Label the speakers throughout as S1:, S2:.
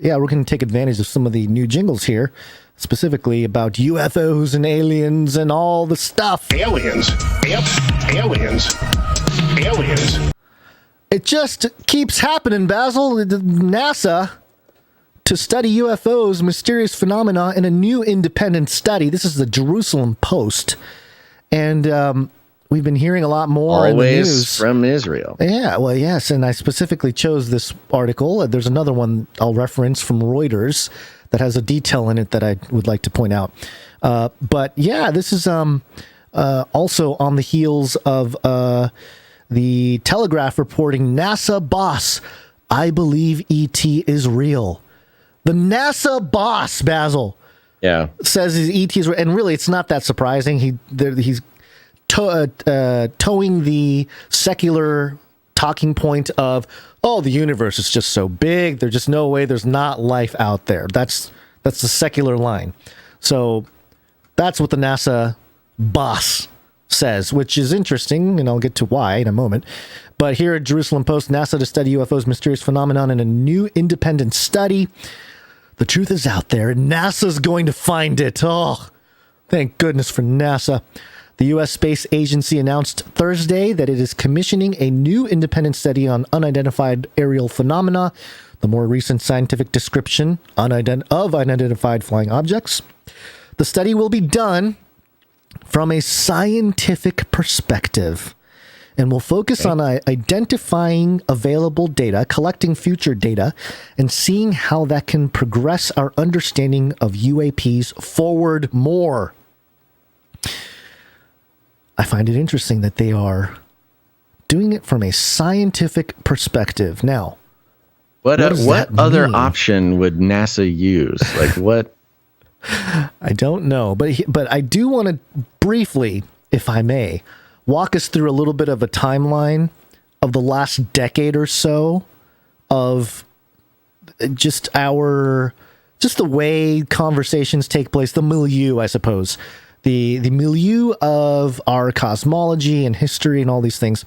S1: we're going to take advantage of some of the new jingles here, specifically about UFOs and aliens and all the stuff.
S2: Aliens. Yep. Aliens. Aliens.
S1: It just keeps happening, Basil. NASA to study UFOs, mysterious phenomena in a new independent study. This is the Jerusalem Post. And we've been hearing a lot more in the news.
S3: From Israel.
S1: Yeah, well, yes. And I specifically chose this article. There's another one I'll reference from Reuters that has a detail in it that I would like to point out. But yeah, this is also on the heels of the Telegraph reporting NASA boss, I believe ET is real. The NASA boss, Basil, says ET is real. And really, it's not that surprising. He's towing the secular talking point of, oh, the universe is just so big. There's just no way there's not life out there. That's the secular line. So that's what the NASA boss says, which is interesting, and I'll get to why in a moment. But here at Jerusalem Post, NASA to study UFOs, mysterious phenomenon in a new independent study. The truth is out there, and NASA's going to find it. Oh, thank goodness for NASA. The U.S. Space Agency announced Thursday that it is commissioning a new independent study on unidentified aerial phenomena, the more recent scientific description of unidentified flying objects. The study will be done from a scientific perspective and will focus on identifying available data, collecting future data, and seeing how that can progress our understanding of UAPs forward more. I find it interesting that they are doing it from a scientific perspective. Now,
S3: what other option would NASA use? Like what?
S1: I don't know, but I do want to briefly, if I may, walk us through a little bit of a timeline of the last decade or so of just the way conversations take place, the milieu, I suppose, the milieu of our cosmology and history and all these things.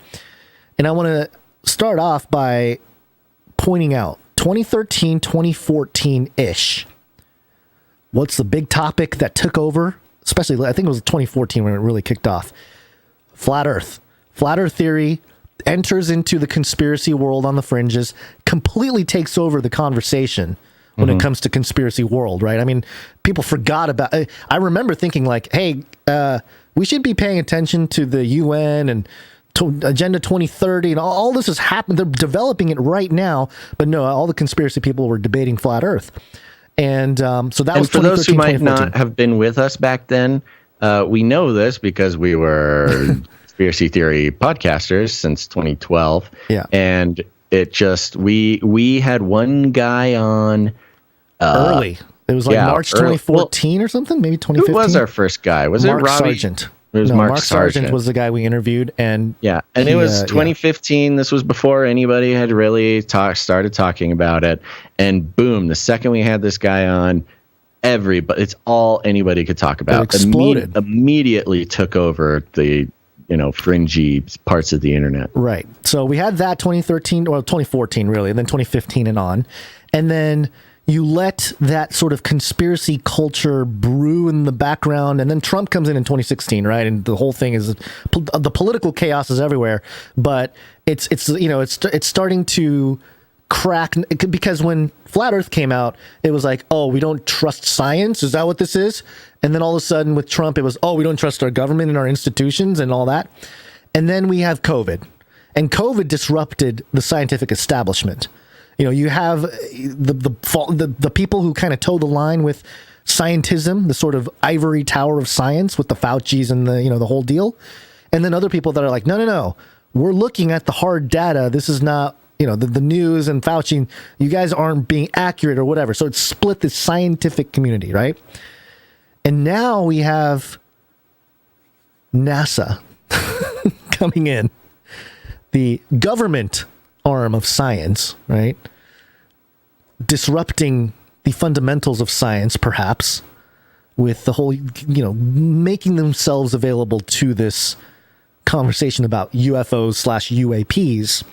S1: And I want to start off by pointing out 2013, 2014-ish. What's the big topic that took over? Especially, I think it was 2014 when it really kicked off. Flat Earth. Flat Earth theory enters into the conspiracy world on the fringes, completely takes over the conversation when it comes to conspiracy world, right? I mean, people forgot about it. I remember thinking like, hey, we should be paying attention to the UN and Agenda 2030 and all this has happened. They're developing it right now. But no, all the conspiracy people were debating Flat Earth. And so that was
S3: for those who might not have been with us back then, we know this because we were conspiracy theory podcasters since 2012.
S1: Yeah.
S3: And it just, we had one guy on
S1: early. It was like March 2014 or something, maybe 2015.
S3: Who was our first guy? Was
S1: Mark
S3: it Robbie?
S1: Sargent?
S3: It was Mark
S1: Sargent was the guy we interviewed, and
S3: it was 2015. This was before anybody had really started talking about it, and boom, the second we had this guy on, it's all anybody could talk about.
S1: It exploded.
S3: Immediately took over the fringy parts of the internet.
S1: Right. So we had that 2013 or 2014 really, and then 2015 and on, and then you let that sort of conspiracy culture brew in the background, and then Trump comes in 2016, right? And the whole thing is the political chaos is everywhere, but it's starting to crack because when Flat Earth came out, it was like, oh, we don't trust science. Is that what this is? And then all of a sudden with Trump, it was, oh, we don't trust our government and our institutions and all that. And then we have COVID, and COVID disrupted the scientific establishment. You have the people who kind of toe the line with scientism, the sort of ivory tower of science with the Faucis and the whole deal. And then other people that are like, no, we're looking at the hard data. This is not, the news and Fauci, you guys aren't being accurate or whatever. So it's split the scientific community, right? And now we have NASA coming in, the government arm of science, right? Disrupting the fundamentals of science, perhaps, with the whole, making themselves available to this conversation about UFOs/UAPs.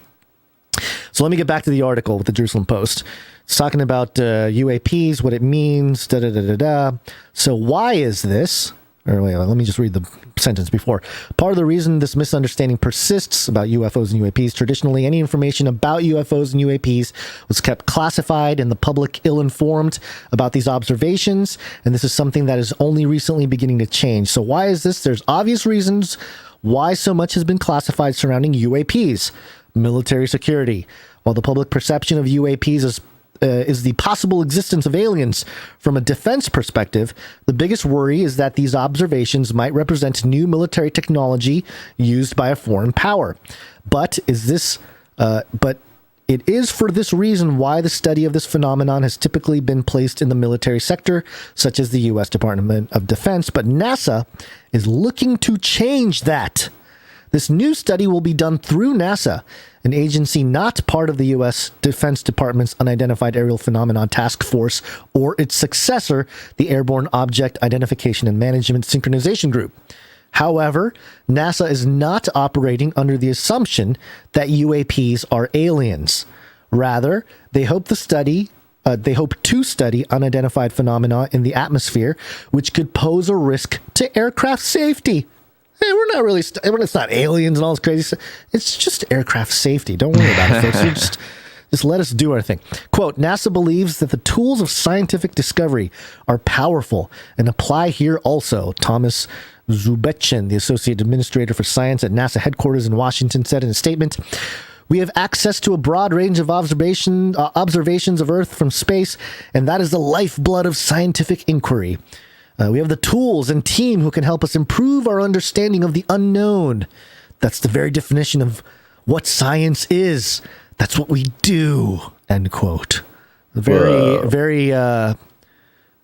S1: So let me get back to the article with the Jerusalem Post. It's talking about UAPs, what it means, da-da-da-da-da. So why is this? Or wait, let me just read the sentence before. Part of the reason this misunderstanding persists about UFOs and UAPs, traditionally any information about UFOs and UAPs was kept classified and the public ill-informed about these observations, and this is something that is only recently beginning to change. So why is this? There's obvious reasons why so much has been classified surrounding UAPs. Military security. While the public perception of UAPs is the possible existence of aliens from a defense perspective, the biggest worry is that these observations might represent new military technology used by a foreign power. But it is for this reason why the study of this phenomenon has typically been placed in the military sector, such as the U.S. Department of Defense. But NASA is looking to change that. This new study will be done through NASA, an agency not part of the U.S. Defense Department's Unidentified Aerial Phenomenon Task Force or its successor, the Airborne Object Identification and Management Synchronization Group. However, NASA is not operating under the assumption that UAPs are aliens. Rather, they hope to study unidentified phenomena in the atmosphere, which could pose a risk to aircraft safety. Hey, we're not really, it's not aliens and all this crazy stuff. It's just aircraft safety. Don't worry about it, folks. Just let us do our thing. Quote, NASA believes that the tools of scientific discovery are powerful and apply here also. Thomas Zubetchen, the Associate Administrator for Science at NASA headquarters in Washington, said in a statement, "We have access to a broad range of observations of Earth from space, and that is the lifeblood of scientific inquiry. We have the tools and team who can help us improve our understanding of the unknown. That's the very definition of what science is. That's what we do," end quote. Very, I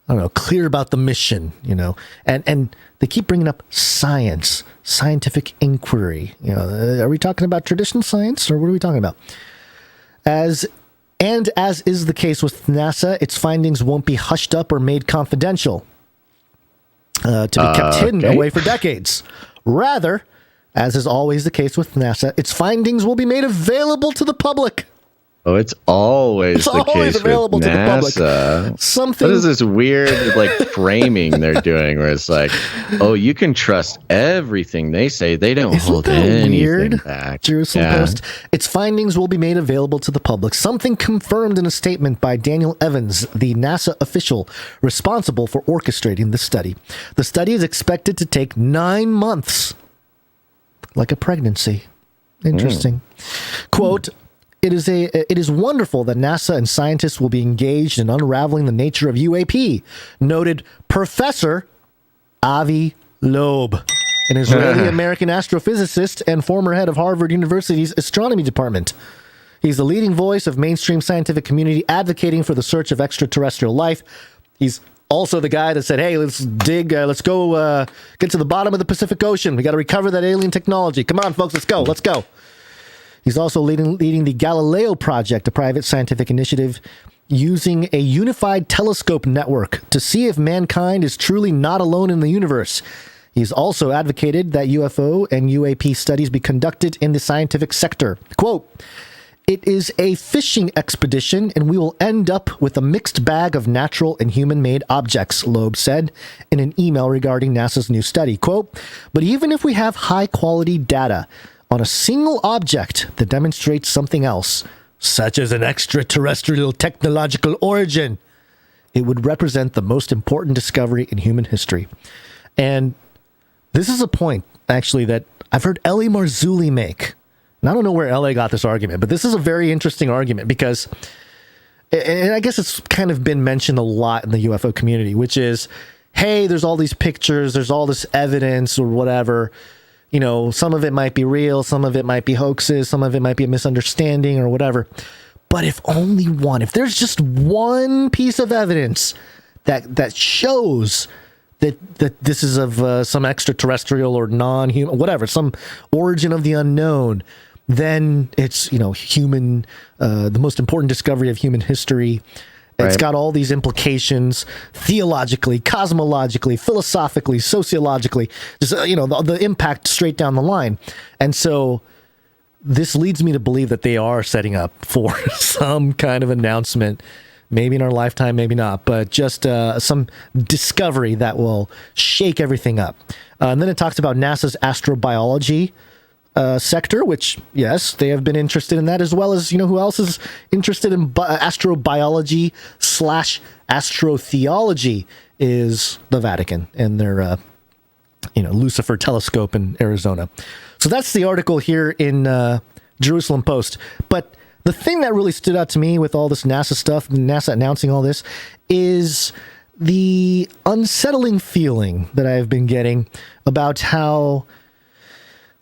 S1: don't know, clear about the mission, you know. And they keep bringing up science, scientific inquiry. You know, are we talking about traditional science or what are we talking about? As is the case with NASA, its findings won't be hushed up or made confidential. To be kept hidden away for decades. Rather, as is always the case with NASA, its findings will be made available to the public.
S3: Oh, it's always available with NASA.
S1: To the public. Something.
S3: What is this weird like framing they're doing where it's like, oh, you can trust everything they say. They don't hold anything
S1: weird?
S3: Back.
S1: Jerusalem Post. Its findings will be made available to the public. Something confirmed in a statement by Daniel Evans, the NASA official responsible for orchestrating the study. The study is expected to take 9 months. Like a pregnancy. Interesting. Quote, It is wonderful that NASA and scientists will be engaged in unraveling the nature of UAP, noted Professor Avi Loeb, an Israeli-American astrophysicist and former head of Harvard University's astronomy department. He's the leading voice of mainstream scientific community advocating for the search of extraterrestrial life. He's also the guy that said, hey, let's go get to the bottom of the Pacific Ocean. We got to recover that alien technology. Come on, folks, let's go. He's also leading the Galileo Project, a private scientific initiative using a unified telescope network to see if mankind is truly not alone in the universe. He's also advocated that UFO and UAP studies be conducted in the scientific sector. Quote, "It is a fishing expedition, and we will end up with a mixed bag of natural and human-made objects," Loeb said in an email regarding NASA's new study. Quote, "But even if we have high-quality data on a single object that demonstrates something else, such as an extraterrestrial technological origin, it would represent the most important discovery in human history." And this is a point, actually, that I've heard L.A. Marzulli make. And I don't know where L.A. got this argument, but this is a very interesting argument because, and I guess it's kind of been mentioned a lot in the UFO community, which is, hey, there's all these pictures, there's all this evidence or whatever. You know, some of it might be real, some of it might be hoaxes, some of it might be a misunderstanding or whatever. But if there's just one piece of evidence that shows that this is of some extraterrestrial or non-human, whatever, some origin of the unknown, then it's, human, the most important discovery of human history. It's got all these implications theologically, cosmologically, philosophically, sociologically, just, the impact straight down the line. And so this leads me to believe that they are setting up for some kind of announcement, maybe in our lifetime, maybe not, but just some discovery that will shake everything up. And then it talks about NASA's astrobiology sector, which, yes, they have been interested in that, as well as, who else is interested in astrobiology / astrotheology is the Vatican and their, Lucifer telescope in Arizona. So that's the article here in Jerusalem Post. But the thing that really stood out to me with all this NASA stuff, NASA announcing all this, is the unsettling feeling that I've been getting about how,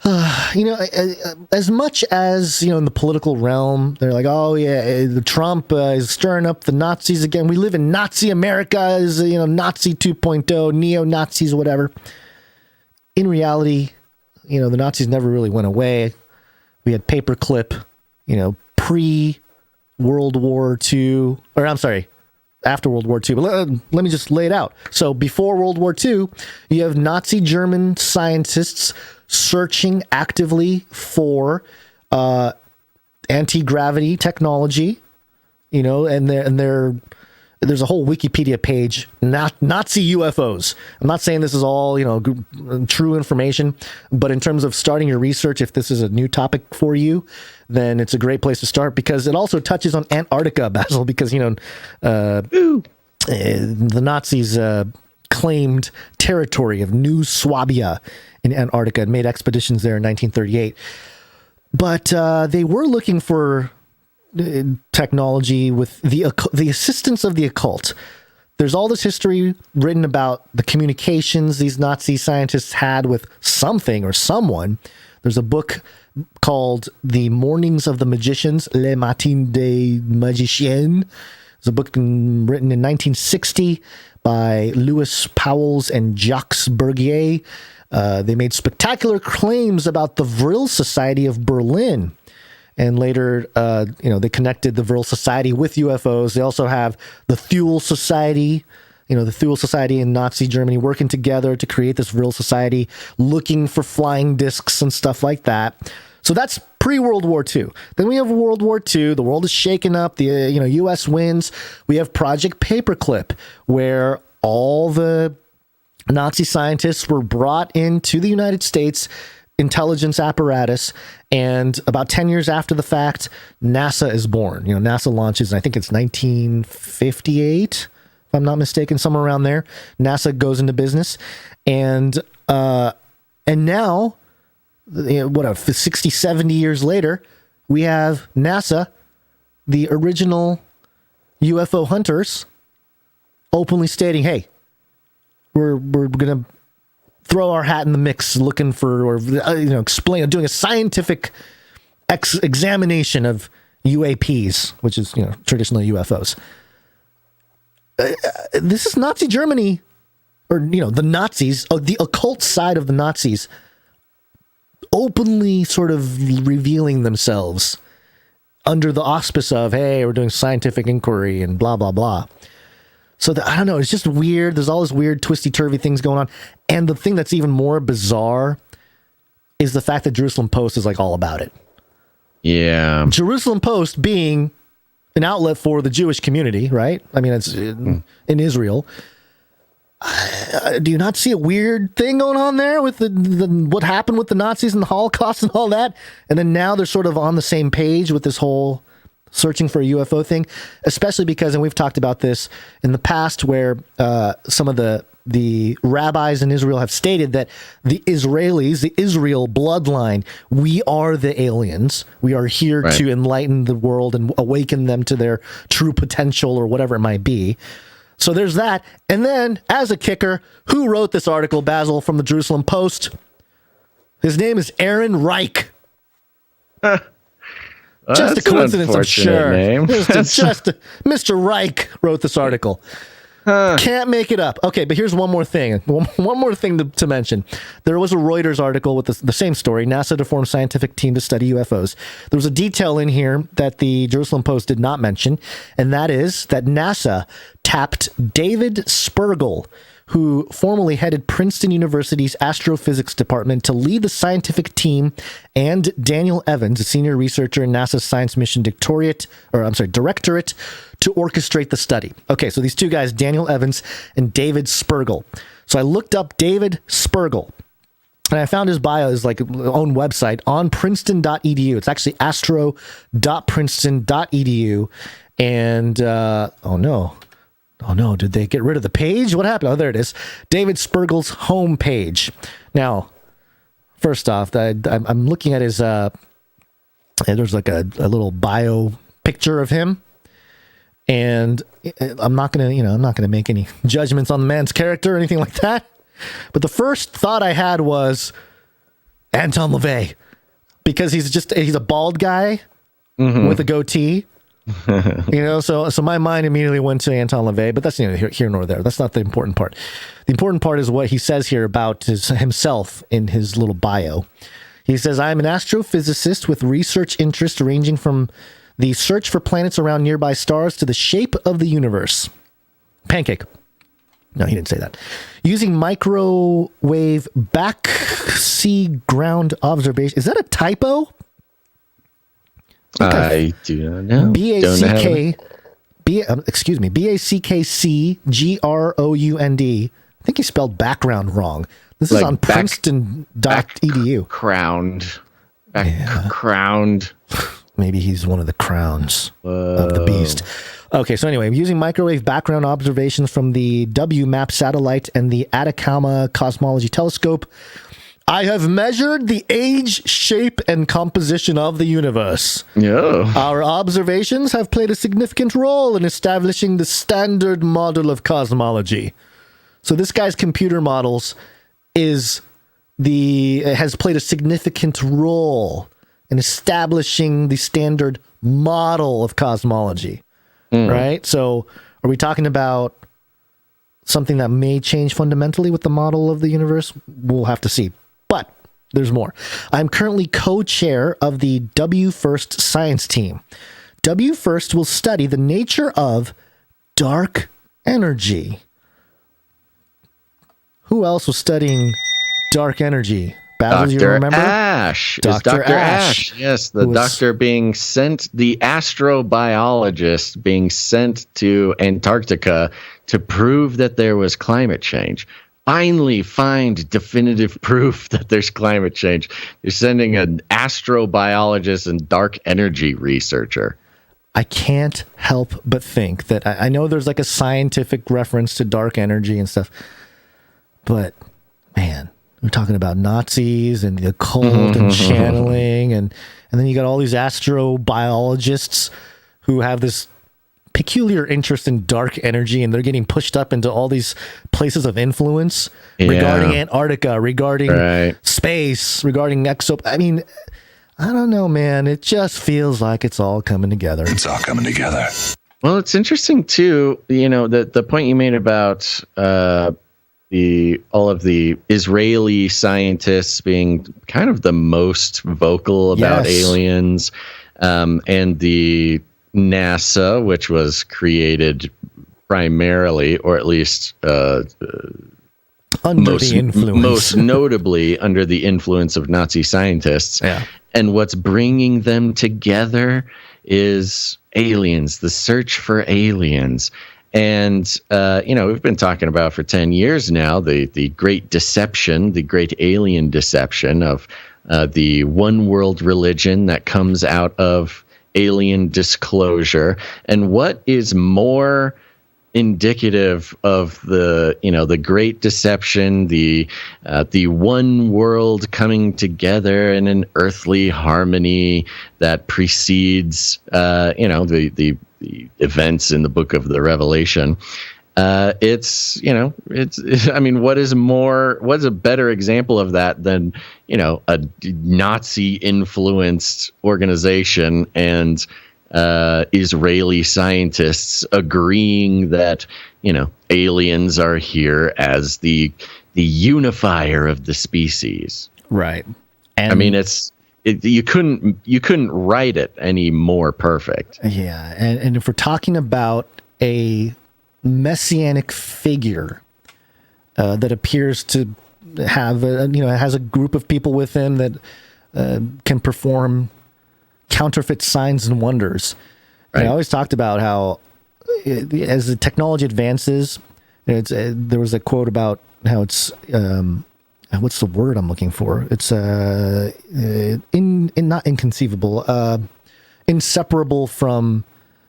S1: as much as, in the political realm, they're like, oh, yeah, Trump is stirring up the Nazis again. We live in Nazi America, is, Nazi 2.0, neo-Nazis, whatever. In reality, the Nazis never really went away. We had paperclip, pre-World War II, or I'm sorry, after World War II. But let me just lay it out. So before World War II, you have Nazi German scientists searching actively for anti-gravity technology, and there's a whole Wikipedia page, Nazi UFOs. I'm not saying this is all, true information, but in terms of starting your research, if this is a new topic for you, then it's a great place to start, because it also touches on Antarctica, Basil, because, the Nazis claimed territory of New Swabia in Antarctica and made expeditions there in 1938. But they were looking for technology with the assistance of the occult. There's all this history written about the communications these Nazi scientists had with something or someone. There's a book called The Mornings of the Magicians, Les Matins des Magiciens. It's a book written in 1960 by Louis Pauwels and Jacques Bergier. They made spectacular claims about the Vril Society of Berlin. And later, they connected the Vril Society with UFOs. They also have the Thule Society, the Thule Society in Nazi Germany working together to create this Vril Society, looking for flying discs and stuff like that. So that's pre-World War II. Then we have World War II. The world is shaken up. The U.S. wins. We have Project Paperclip, where all the Nazi scientists were brought into the United States intelligence apparatus, and about 10 years after the fact, NASA is born. NASA launches, and I think it's 1958, if I'm not mistaken, somewhere around there. NASA goes into business, and now, 60, 70 years later, we have NASA, the original UFO hunters, openly stating, hey, we're going to throw our hat in the mix, looking for, or doing a scientific examination of UAPs, which is traditional UFOs. This is Nazi Germany, or the Nazis, the occult side of the Nazis, openly sort of revealing themselves under the auspice of, hey, we're doing scientific inquiry and blah blah blah. So I don't know. It's just weird. There's all this weird, twisty-turvy things going on. And the thing that's even more bizarre is the fact that Jerusalem Post is like all about it.
S3: Yeah.
S1: Jerusalem Post being an outlet for the Jewish community, right? I mean, it's in Israel. Do you not see a weird thing going on there with the what happened with the Nazis and the Holocaust and all that? And then now they're sort of on the same page with this whole searching for a UFO thing, especially because, and we've talked about this in the past, where some of the rabbis in Israel have stated that the Israelis, the Israel bloodline, we are the aliens. We are here to enlighten the world and awaken them to their true potential, or whatever it might be. So there's that. And then, as a kicker, who wrote this article, Basil, from the Jerusalem Post? His name is Aaron Reich. Just a coincidence, I'm sure. Mr. Reich wrote this article. Can't make it up. Okay, but here's one more thing. One more thing to mention. There was a Reuters article with the same story, NASA to form scientific team to study UFOs. There was a detail in here that the Jerusalem Post did not mention, and that is that NASA tapped David Spergel, who formerly headed Princeton University's astrophysics department, to lead the scientific team, and Daniel Evans, a senior researcher in NASA's Science Mission Directorate, to orchestrate the study. Okay, so these two guys, Daniel Evans and David Spergel. So I looked up David Spergel, and I found his bio, his own website on princeton.edu. It's actually astro.princeton.edu. And, oh no, did they get rid of the page? What happened? Oh, there it is. David Spergel's homepage. Now, first off, I'm looking at his, there's like a little bio picture of him. And I'm not going to make any judgments on the man's character or anything like that. But the first thought I had was Anton LaVey, because he's a bald guy with a goatee. So my mind immediately went to Anton LaVey, but that's neither here nor there. That's not the important part. The important part is what he says here about himself in his little bio. He says, "I'm an astrophysicist with research interests ranging from the search for planets around nearby stars to the shape of the universe." Pancake. No, he didn't say that. Using microwave backseas ground observation. Is that a typo?
S3: I do not know.
S1: BACKCGROUND. I think he spelled background wrong. This is on princeton.edu.
S3: Background.
S1: Maybe he's one of the crowns of the beast. Okay, so anyway, using microwave background observations from the WMAP satellite and the Atacama Cosmology Telescope, I have measured the age, shape, and composition of the universe.
S3: Yeah.
S1: Our observations have played a significant role in establishing the standard model of cosmology. So this guy's computer models has played a significant role in establishing the standard model of cosmology. Right? So are we talking about something that may change fundamentally with the model of the universe? We'll have to see. But there's more. I'm currently co-chair of the W First science team. W First will study the nature of dark energy. Who else was studying dark energy? Basil, you remember?
S3: Ash.
S1: Dr.
S3: Ash. Yes, the doctor being sent, the astrobiologist being sent to Antarctica to prove that there was climate change. Finally find definitive proof that there's climate change. You're sending an astrobiologist and dark energy researcher.
S1: I can't help but think that I know there's like a scientific reference to dark energy and stuff, but man, we're talking about Nazis and the occult and channeling, and then you got all these astrobiologists who have this peculiar interest in dark energy, and they're getting pushed up into all these places of influence regarding Antarctica, regarding space, regarding I mean, I don't know, man. It just feels like it's all coming together.
S4: It's all coming together.
S3: Well, it's interesting too, the point you made about all of the Israeli scientists being kind of the most vocal about aliens, and the NASA, which was created primarily, or at least most notably under the influence of Nazi scientists. Yeah. And what's bringing them together is aliens, the search for aliens. And, we've been talking about for 10 years now, the great deception, the great alien deception of the one world religion that comes out of alien disclosure. And what is more indicative of the great deception, the one world coming together in an earthly harmony that precedes the events in the book of the Revelation. What is a better example of that than a Nazi influenced organization and Israeli scientists agreeing that aliens are here as the unifier of the species.
S1: Right. And
S3: I mean, you couldn't write it any more perfect.
S1: Yeah, and if we're talking about a messianic figure that appears to have, has a group of people with him that can perform counterfeit signs and wonders. Right. And I always talked about how as the technology advances, there was a quote about how it's what's the word I'm looking for? It's not inconceivable, inseparable from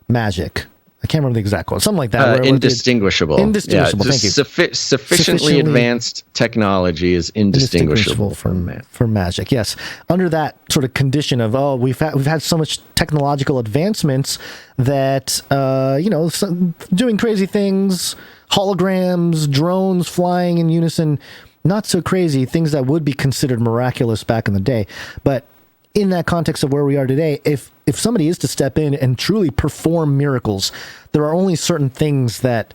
S1: magic. I can't remember the exact quote. Something like that.
S3: Indistinguishable.
S1: Indistinguishable.
S3: Yeah,
S1: thank you.
S3: Sufficiently advanced technology is indistinguishable from
S1: magic. Yes. Under that sort of condition of we've had so much technological advancements that doing crazy things, holograms, drones flying in unison, not so crazy things that would be considered miraculous back in the day, but in that context of where we are today, if somebody is to step in and truly perform miracles, there are only certain things that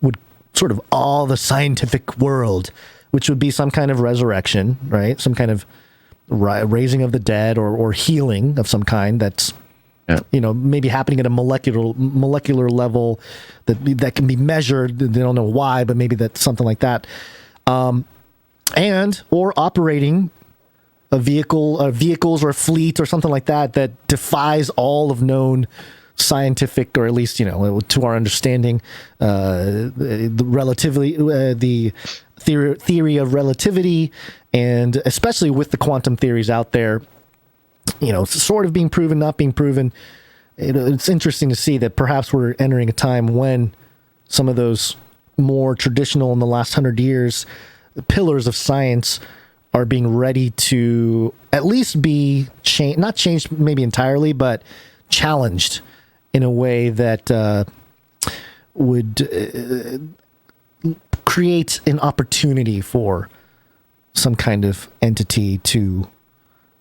S1: would sort of awe the scientific world, which would be some kind of resurrection, right? Some kind of raising of the dead or healing of some kind that's, maybe happening at a molecular level that can be measured. They don't know why, but maybe that's something like that. Or operating a vehicle, vehicles or a fleet or something like that defies all of known scientific, or at least, to our understanding, the theory of relativity, and especially with the quantum theories out there, sort of being proven, not being proven. It's interesting to see that perhaps we're entering a time when some of those more traditional in the last 100 years pillars of science are being ready to at least be not changed maybe entirely, but challenged in a way that would create an opportunity for some kind of entity to,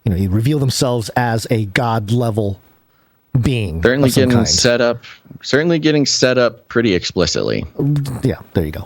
S1: reveal themselves as a God level being.
S3: Certainly getting set up pretty explicitly.
S1: Yeah, there you go.